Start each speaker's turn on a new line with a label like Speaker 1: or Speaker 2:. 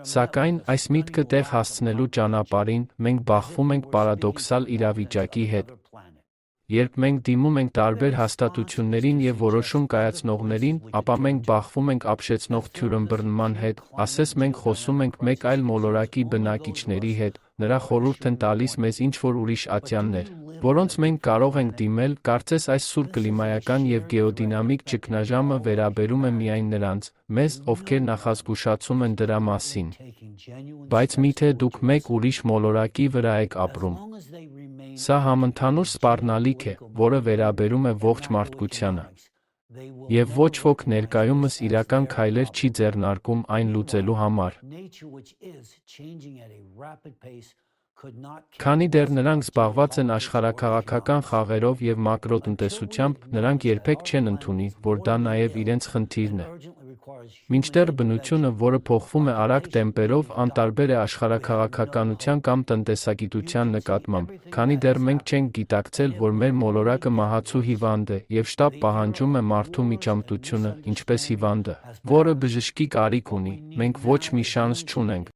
Speaker 1: Սակայն այս միտքը տեղ հասցնելու ճանապարհին մենք բախվում ենք պարադոքսալ իրավիճակի հետ։ Երբ մենք դիմում ենք տարբեր հաստատություններին և որոշում կայացնողներին, ապա մենք բախվում ենք ապշեցնող թյուրըմբռնման հետ, ասես մենք խոսում ենք մեկ այլ մոլորակի բնակիչների հետ, նրա խորհուրդ են տալիս մեզ ինչ-որ ուրիշ ատյաններ, որոնց մենք կարող ենք դիմել, կարծես այս սուր կլիմայական և գեոդինամիկ ճգնաժամը վերաբերում է միայն նրանց, մեզ, ովքեր նախազգուշացում են դրա մասին։ Բայց միթե դուք մեկ ուրիշ մոլորակի վրա եք ապրում։ Սա համընդհանուր սպառնալիք է, որը վերաբերում է ողջ մարդկությանը։ Եվ ոչ ոք ներկայումս իրական քայլեր չի ձեռնարկում այն լուծելու համար։ Քանի դեռ նրանք զբաղված են աշխարհաքաղաքական խաղերով և մակրոտնտեսությամբ, նրանք երբեք չեն ընդունի, որ դա նաև իրենց խնդիրն է։ Մինչդեռ բնությունը, որը փոխվում է արագ տեմպերով, անտարբեր է աշխարհաքաղաքականության կամ տնտեսագիտության նկատմամբ, քանի դեռ մենք չենք գիտակցել, որ մեր մոլորակը մահացու հիվանդ է, և շտապ պահանջում է մարդու միջամտությունը, ինչպես հիվանդը, որը բժշկի կարիք ունի, մենք ոչ մի շանս չունենք։